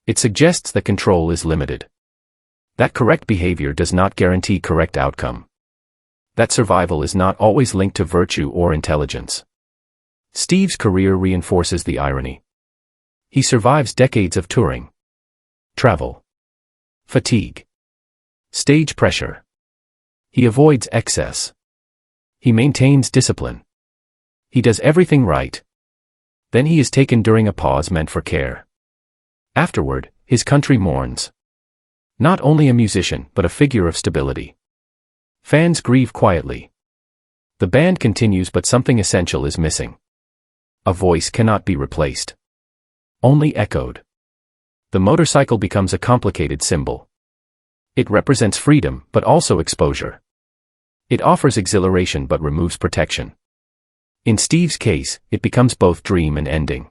It suggests that control is limited. That correct behavior does not guarantee correct outcome. That survival is not always linked to virtue or intelligence. Steve's career reinforces the irony. He survives decades of touring, travel, fatigue, stage pressure. He avoids excess. He maintains discipline. He does everything right. Then he is taken during a pause meant for care. Afterward, his country mourns. Not only a musician, but a figure of stability. Fans grieve quietly. The band continues, but something essential is missing. A voice cannot be replaced. Only echoed. The motorcycle becomes a complicated symbol. It represents freedom, but also exposure. It offers exhilaration but removes protection. In Steve's case, it becomes both dream and ending.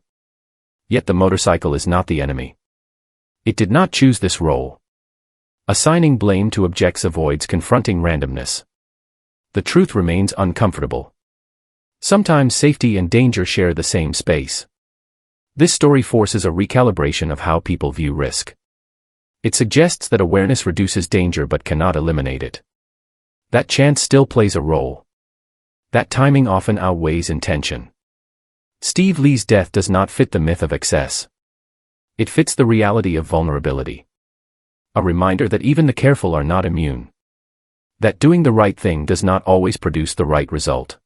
Yet the motorcycle is not the enemy. It did not choose this role. Assigning blame to objects avoids confronting randomness. The truth remains uncomfortable. Sometimes safety and danger share the same space. This story forces a recalibration of how people view risk. It suggests that awareness reduces danger but cannot eliminate it. That chance still plays a role. That timing often outweighs intention. Steve Lee's death does not fit the myth of excess. It fits the reality of vulnerability. A reminder that even the careful are not immune. That doing the right thing does not always produce the right result.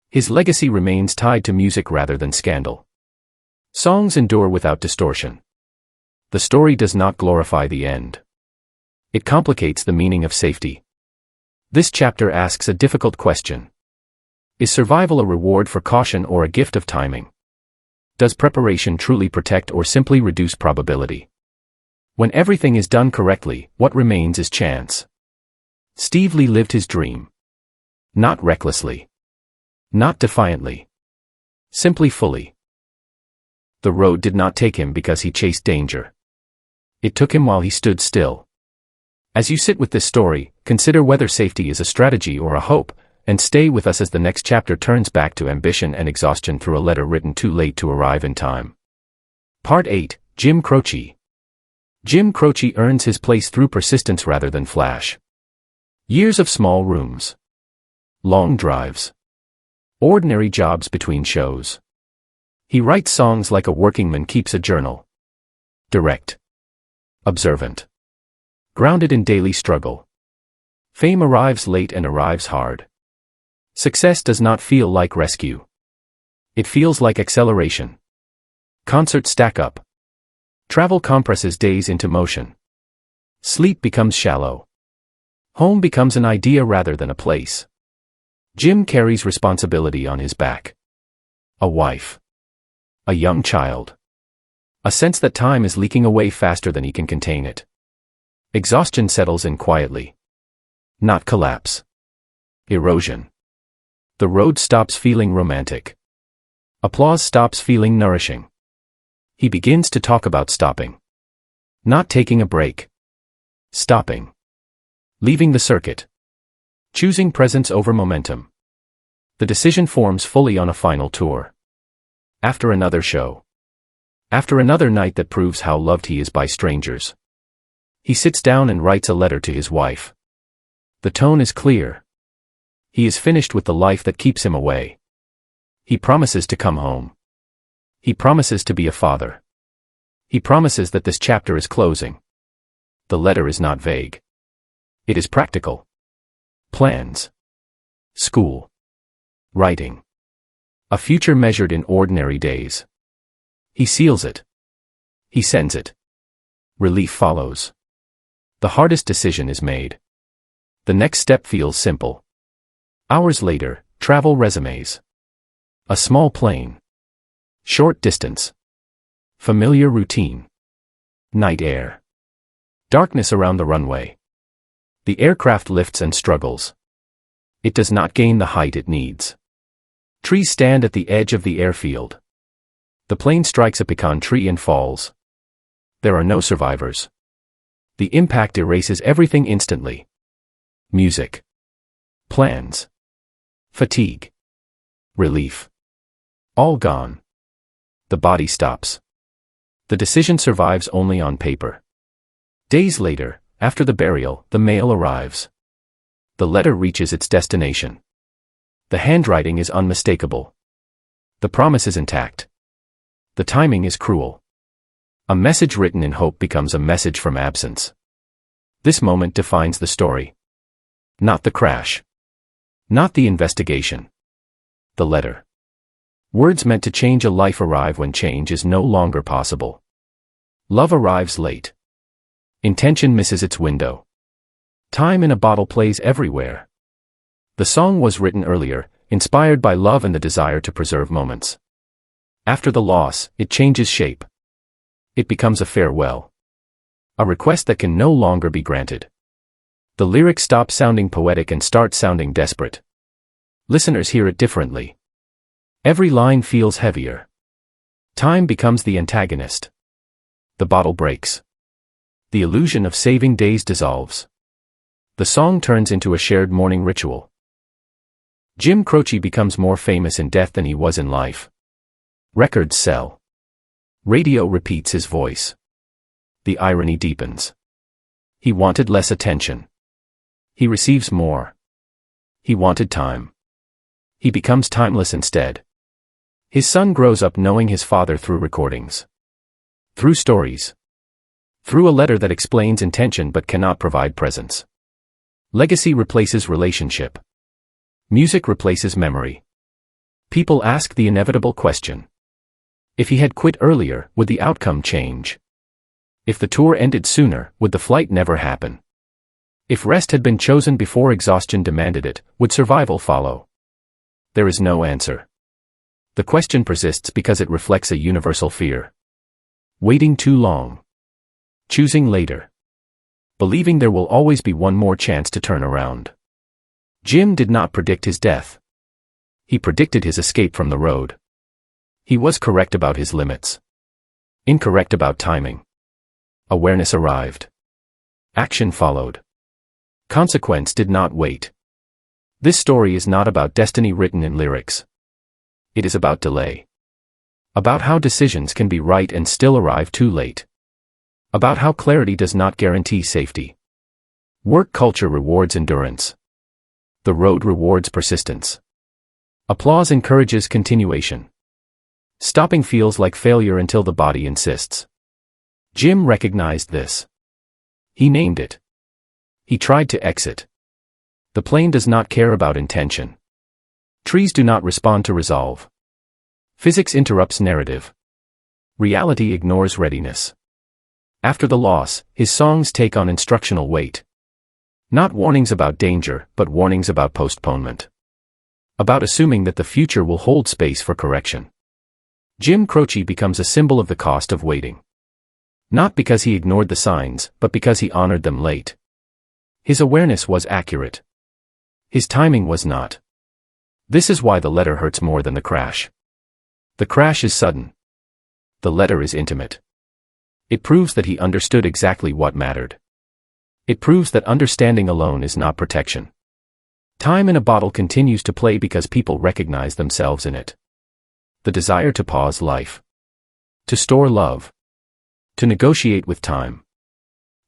His legacy remains tied to music rather than scandal. Songs endure without distortion. The story does not glorify the end. It complicates the meaning of safety. This chapter asks a difficult question. Is survival a reward for caution or a gift of timing? Does preparation truly protect or simply reduce probability? When everything is done correctly, what remains is chance. Steve Lee lived his dream. Not recklessly. Not defiantly. Simply fully. The road did not take him because he chased danger. It took him while he stood still. As you sit with this story, consider whether safety is a strategy or a hope, and stay with us as the next chapter turns back to ambition and exhaustion through a letter written too late to arrive in time. Part 8, Jim Croce. Jim Croce earns his place through persistence rather than flash. Years of small rooms. Long drives. Ordinary jobs between shows. He writes songs like a workingman keeps a journal. Direct. Observant. Grounded in daily struggle. Fame arrives late and arrives hard. Success does not feel like rescue. It feels like acceleration. Concerts stack up. Travel compresses days into motion. Sleep becomes shallow. Home becomes an idea rather than a place. Jim carries responsibility on his back. A wife. A young child. A sense that time is leaking away faster than he can contain it. Exhaustion settles in quietly. Not collapse. Erosion. The road stops feeling romantic. Applause stops feeling nourishing. He begins to talk about stopping. Not taking a break. Stopping. Leaving the circuit. Choosing presence over momentum. The decision forms fully on a final tour. After another show. After another night that proves how loved he is by strangers. He sits down and writes a letter to his wife. The tone is clear. He is finished with the life that keeps him away. He promises to come home. He promises to be a father. He promises that this chapter is closing. The letter is not vague. It is practical. Plans. School. Writing. A future measured in ordinary days. He seals it. He sends it. Relief follows. The hardest decision is made. The next step feels simple. Hours later, travel resumes. A small plane. Short distance. Familiar routine. Night air. Darkness around the runway. The aircraft lifts and struggles. It does not gain the height it needs. Trees stand at the edge of the airfield. The plane strikes a pecan tree and falls. There are no survivors. The impact erases everything instantly. Music. Plans. Fatigue. Relief. All gone. The body stops. The decision survives only on paper. Days later, after the burial, the mail arrives. The letter reaches its destination. The handwriting is unmistakable. The promise is intact. The timing is cruel. A message written in hope becomes a message from absence. This moment defines the story. Not the crash. Not the investigation. The letter. Words meant to change a life arrive when change is no longer possible. Love arrives late. Intention misses its window. Time in a bottle plays everywhere. The song was written earlier, inspired by love and the desire to preserve moments. After the loss, it changes shape. It becomes a farewell. A request that can no longer be granted. The lyrics stop sounding poetic and start sounding desperate. Listeners hear it differently. Every line feels heavier. Time becomes the antagonist. The bottle breaks. The illusion of saving days dissolves. The song turns into a shared mourning ritual. Jim Croce becomes more famous in death than he was in life. Records sell. Radio repeats his voice. The irony deepens. He wanted less attention. He receives more. He wanted time. He becomes timeless instead. His son grows up knowing his father through recordings. Through stories. Through a letter that explains intention but cannot provide presence. Legacy replaces relationship. Music replaces memory. People ask the inevitable question. If he had quit earlier, would the outcome change? If the tour ended sooner, would the flight never happen? If rest had been chosen before exhaustion demanded it, would survival follow? There is no answer. The question persists because it reflects a universal fear. Waiting too long. Choosing later. Believing there will always be one more chance to turn around. Jim did not predict his death. He predicted his escape from the road. He was correct about his limits. Incorrect about timing. Awareness arrived. Action followed. Consequence did not wait. This story is not about destiny written in lyrics. It is about delay. About how decisions can be right and still arrive too late. About how clarity does not guarantee safety. Work culture rewards endurance. The road rewards persistence. Applause encourages continuation. Stopping feels like failure until the body insists. Jim recognized this. He named it. He tried to exit. The plane does not care about intention. Trees do not respond to resolve. Physics interrupts narrative. Reality ignores readiness. After the loss, his songs take on instructional weight. Not warnings about danger, but warnings about postponement. About assuming that the future will hold space for correction. Jim Croce becomes a symbol of the cost of waiting. Not because he ignored the signs, but because he honored them late. His awareness was accurate. His timing was not. This is why the letter hurts more than the crash. The crash is sudden. The letter is intimate. It proves that he understood exactly what mattered. It proves that understanding alone is not protection. Time in a bottle continues to play because people recognize themselves in it. The desire to pause life. To store love. To negotiate with time.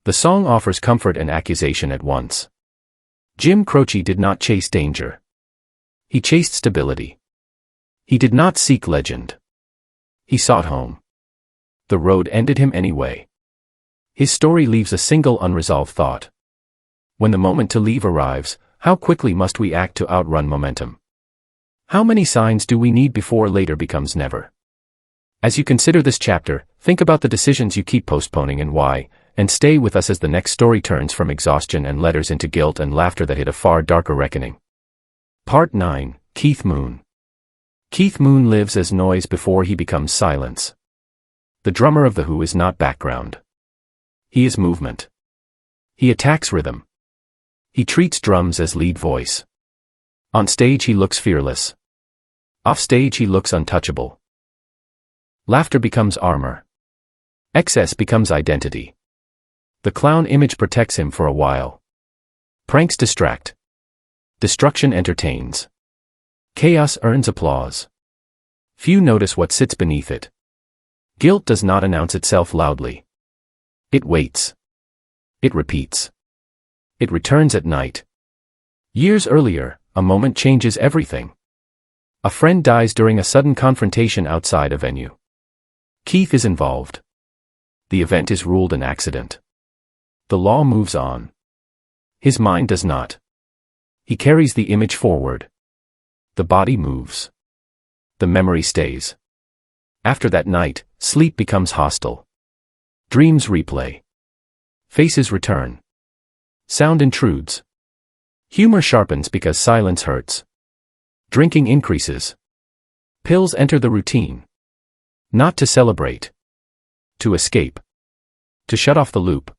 The song offers comfort and accusation at once. Jim Croce did not chase danger. He chased stability. He did not seek legend. He sought home. The road ended him anyway. His story leaves a single unresolved thought. When the moment to leave arrives, how quickly must we act to outrun momentum? How many signs do we need before later becomes never? As you consider this chapter, think about the decisions you keep postponing and why, and stay with us as the next story turns from exhaustion and letters into guilt and laughter that hit a far darker reckoning. Part 9, Keith Moon. Keith Moon lives as noise before he becomes silence. The drummer of The Who is not background. He is movement. He attacks rhythm. He treats drums as lead voice. On stage he looks fearless. Off stage he looks untouchable. Laughter becomes armor. Excess becomes identity. The clown image protects him for a while. Pranks distract. Destruction entertains. Chaos earns applause. Few notice what sits beneath it. Guilt does not announce itself loudly. It waits. It repeats. It returns at night. Years earlier, a moment changes everything. A friend dies during a sudden confrontation outside a venue. Keith is involved. The event is ruled an accident. The law moves on. His mind does not. He carries the image forward. The body moves. The memory stays. After that night, sleep becomes hostile. Dreams replay. Faces return. Sound intrudes. Humor sharpens because silence hurts. Drinking increases. Pills enter the routine. Not to celebrate. To escape. To shut off the loop.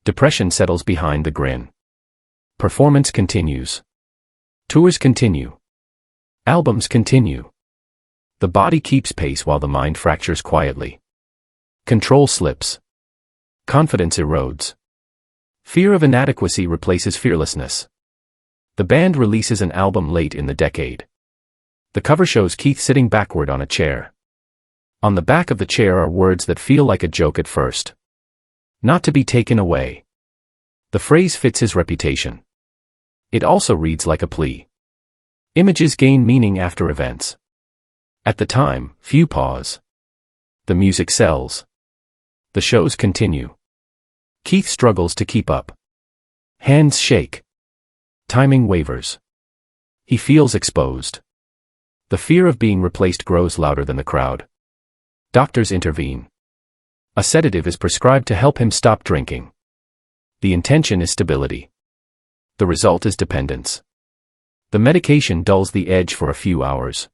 Depression settles behind the grin. Performance continues. Tours continue. Albums continue. The body keeps pace while the mind fractures quietly. Control slips. Confidence erodes. Fear of inadequacy replaces fearlessness. The band releases an album late in the decade. The cover shows Keith sitting backward on a chair. On the back of the chair are words that feel like a joke at first. Not to be taken away. The phrase fits his reputation. It also reads like a plea. Images gain meaning after events. At the time, few pause. The music sells. The shows continue. Keith struggles to keep up. Hands shake. Timing wavers. He feels exposed. The fear of being replaced grows louder than the crowd. Doctors intervene. A sedative is prescribed to help him stop drinking. The intention is stability. The result is dependence. The medication dulls the edge for a few hours.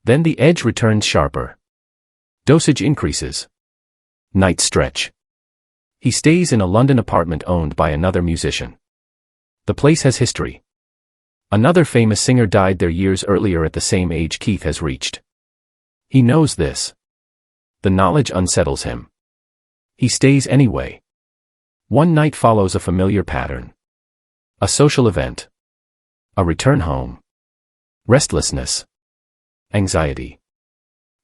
Then the edge returns sharper. Dosage increases. Nights stretch. He stays in a London apartment owned by another musician. The place has history. Another famous singer died there years earlier at the same age Keith has reached. He knows this. The knowledge unsettles him. He stays anyway. One night follows a familiar pattern. A social event. A return home. Restlessness. Anxiety.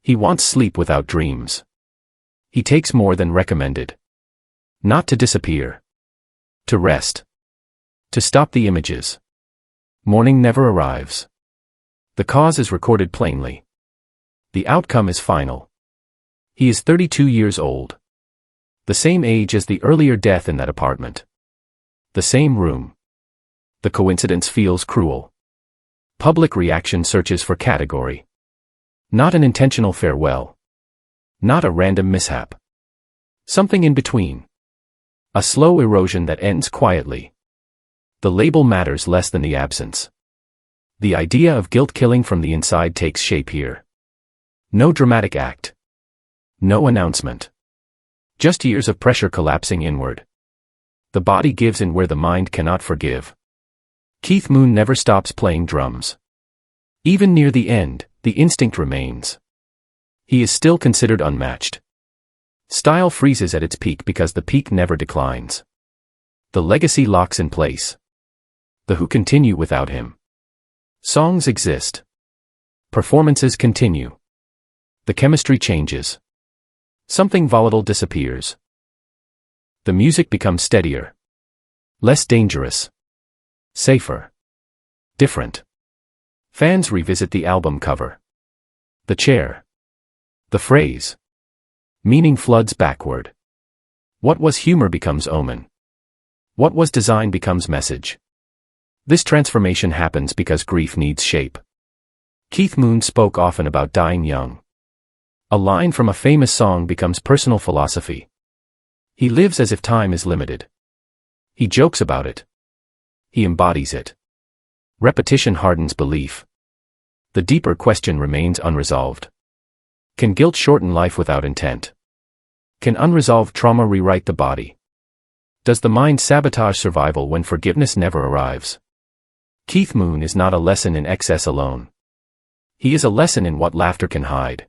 He wants sleep without dreams. He takes more than recommended. Not to disappear. To rest. To stop the images. Morning never arrives. The cause is recorded plainly. The outcome is final. He is 32 years old. The same age as the earlier death in that apartment. The same room. The coincidence feels cruel. Public reaction searches for category. Not an intentional farewell. Not a random mishap. Something in between. A slow erosion that ends quietly. The label matters less than the absence. The idea of guilt killing from the inside takes shape here. No dramatic act. No announcement. Just years of pressure collapsing inward. The body gives in where the mind cannot forgive. Keith Moon never stops playing drums. Even near the end, the instinct remains. He is still considered unmatched. Style freezes at its peak because the peak never declines. The legacy locks in place. The Who continue without him. Songs exist. Performances continue. The chemistry changes. Something volatile disappears. The music becomes steadier. Less dangerous. Safer. Different. Fans revisit the album cover. The chair. The phrase. Meaning floods backward. What was humor becomes omen. What was design becomes message. This transformation happens because grief needs shape. Keith Moon spoke often about dying young. A line from a famous song becomes personal philosophy. He lives as if time is limited. He jokes about it. He embodies it. Repetition hardens belief. The deeper question remains unresolved. Can guilt shorten life without intent? Can unresolved trauma rewrite the body? Does the mind sabotage survival when forgiveness never arrives? Keith Moon is not a lesson in excess alone. He is a lesson in what laughter can hide.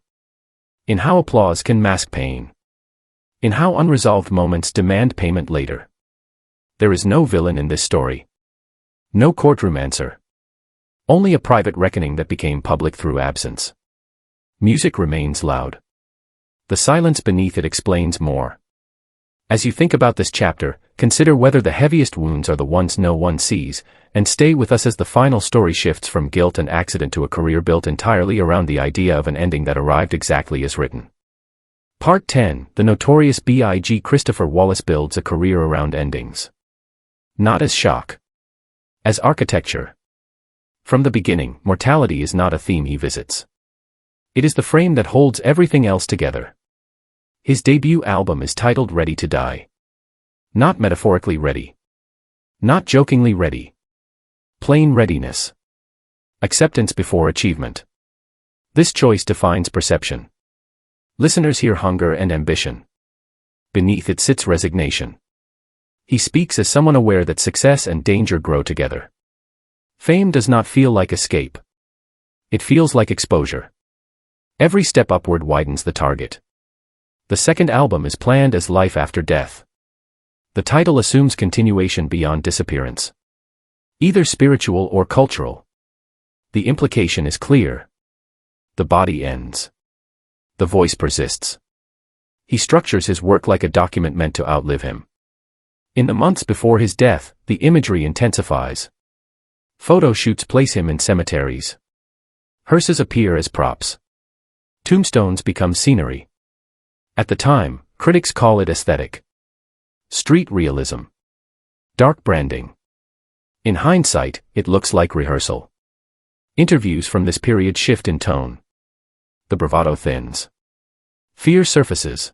In how applause can mask pain. In how unresolved moments demand payment later. There is no villain in this story. No courtroom answer. Only a private reckoning that became public through absence. Music remains loud. The silence beneath it explains more. As you think about this chapter, consider whether the heaviest wounds are the ones no one sees, and stay with us as the final story shifts from guilt and accident to a career built entirely around the idea of an ending that arrived exactly as written. Part 10. The notorious Big Christopher Wallace builds a career around endings. Not as shock. As architecture. From the beginning, mortality is not a theme he visits. It is the frame that holds everything else together. His debut album is titled Ready to Die. Not metaphorically ready. Not jokingly ready. Plain readiness. Acceptance before achievement. This choice defines perception. Listeners hear hunger and ambition. Beneath it sits resignation. He speaks as someone aware that success and danger grow together. Fame does not feel like escape. It feels like exposure. Every step upward widens the target. The second album is planned as Life After Death. The title assumes continuation beyond disappearance. Either spiritual or cultural. The implication is clear. The body ends. The voice persists. He structures his work like a document meant to outlive him. In the months before his death, the imagery intensifies. Photo shoots place him in cemeteries. Hearses appear as props. Tombstones become scenery. At the time, critics call it aesthetic. Street realism. Dark branding. In hindsight, it looks like rehearsal. Interviews from this period shift in tone. The bravado thins. Fear surfaces.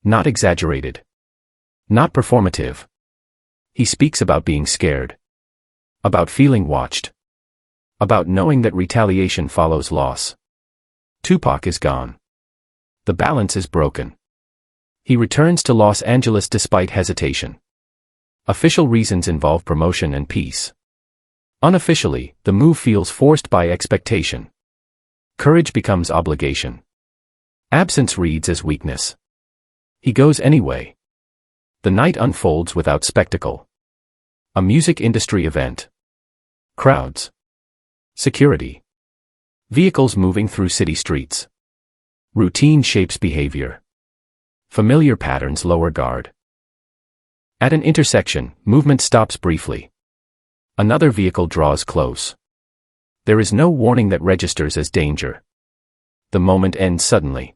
Not exaggerated. Not performative. He speaks about being scared. About feeling watched. About knowing that retaliation follows loss. Tupac is gone. The balance is broken. He returns to Los Angeles despite hesitation. Official reasons involve promotion and peace. Unofficially, the move feels forced by expectation. Courage becomes obligation. Absence reads as weakness. He goes anyway. The night unfolds without spectacle. A music industry event. Crowds. Security. Vehicles moving through city streets. Routine shapes behavior. Familiar patterns lower guard. At an intersection, movement stops briefly. Another vehicle draws close. There is no warning that registers as danger. The moment ends suddenly.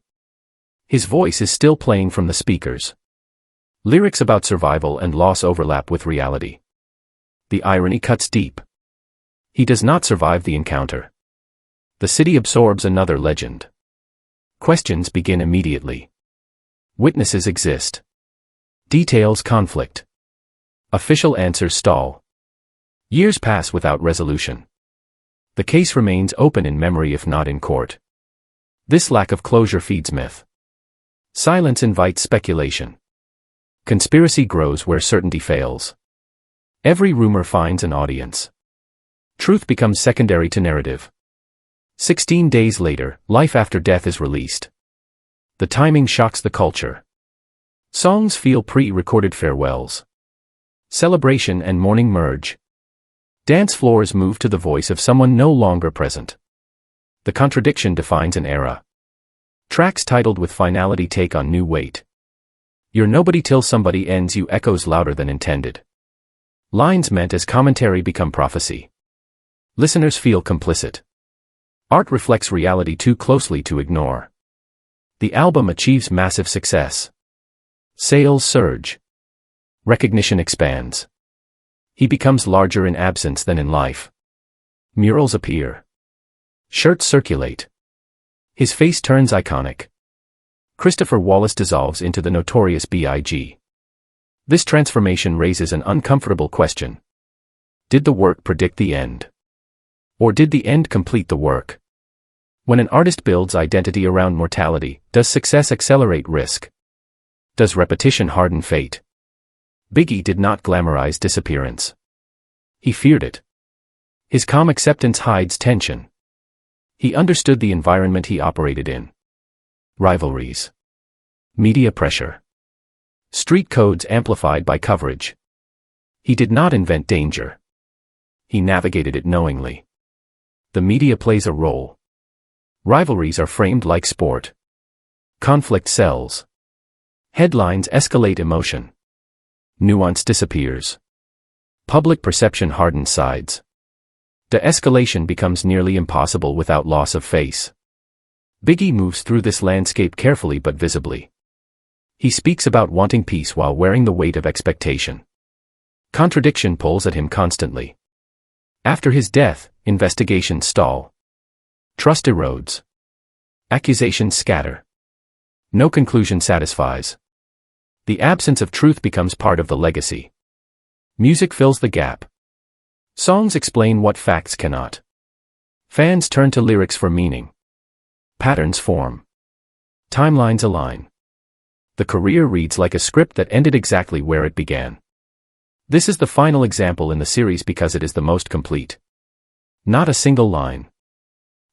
His voice is still playing from the speakers. Lyrics about survival and loss overlap with reality. The irony cuts deep. He does not survive the encounter. The city absorbs another legend. Questions begin immediately. Witnesses exist. Details conflict. Official answers stall. Years pass without resolution. The case remains open in memory if not in court. This lack of closure feeds myth. Silence invites speculation. Conspiracy grows where certainty fails. Every rumor finds an audience. Truth becomes secondary to narrative. 16 days later, Life After Death is released. The timing shocks the culture. Songs feel pre-recorded farewells. Celebration and mourning merge. Dance floors move to the voice of someone no longer present. The contradiction defines an era. Tracks titled with finality take on new weight. You're nobody till somebody ends you echoes louder than intended. Lines meant as commentary become prophecy. Listeners feel complicit. Art reflects reality too closely to ignore. The album achieves massive success. Sales surge. Recognition expands. He becomes larger in absence than in life. Murals appear. Shirts circulate. His face turns iconic. Christopher Wallace dissolves into the notorious B.I.G. This transformation raises an uncomfortable question. Did the work predict the end? Or did the end complete the work? When an artist builds identity around mortality, does success accelerate risk? Does repetition harden fate? Biggie did not glamorize disappearance. He feared it. His calm acceptance hides tension. He understood the environment he operated in. Rivalries. Media pressure. Street codes amplified by coverage. He did not invent danger. He navigated it knowingly. The media plays a role. Rivalries are framed like sport. Conflict sells. Headlines escalate emotion. Nuance disappears. Public perception hardens sides. De-escalation becomes nearly impossible without loss of face. Biggie moves through this landscape carefully but visibly. He speaks about wanting peace while wearing the weight of expectation. Contradiction pulls at him constantly. After his death, investigations stall. Trust erodes. Accusations scatter. No conclusion satisfies. The absence of truth becomes part of the legacy. Music fills the gap. Songs explain what facts cannot. Fans turn to lyrics for meaning. Patterns form. Timelines align. The career reads like a script that ended exactly where it began. This is the final example in the series because it is the most complete. Not a single line.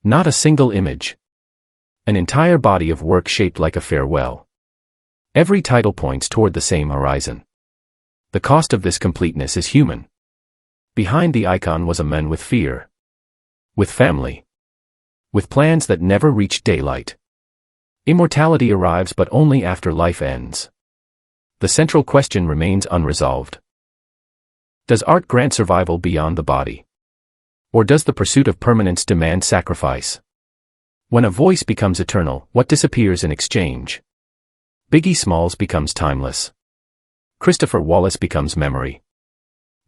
Not a single image. An entire body of work shaped like a farewell. Every title points toward the same horizon. The cost of this completeness is human. Behind the icon was a man with fear. With family. With plans that never reached daylight. Immortality arrives but only after life ends. The central question remains unresolved. Does art grant survival beyond the body? Or does the pursuit of permanence demand sacrifice? When a voice becomes eternal, what disappears in exchange? Biggie Smalls becomes timeless. Christopher Wallace becomes memory.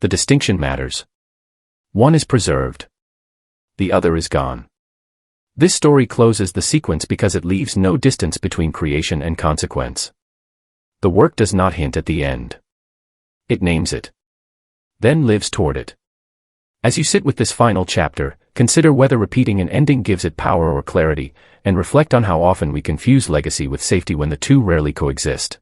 The distinction matters. One is preserved. The other is gone. This story closes the sequence because it leaves no distance between creation and consequence. The work does not hint at the end. It names it. Then lives toward it. As you sit with this final chapter, consider whether repeating an ending gives it power or clarity, and reflect on how often we confuse legacy with safety when the two rarely coexist.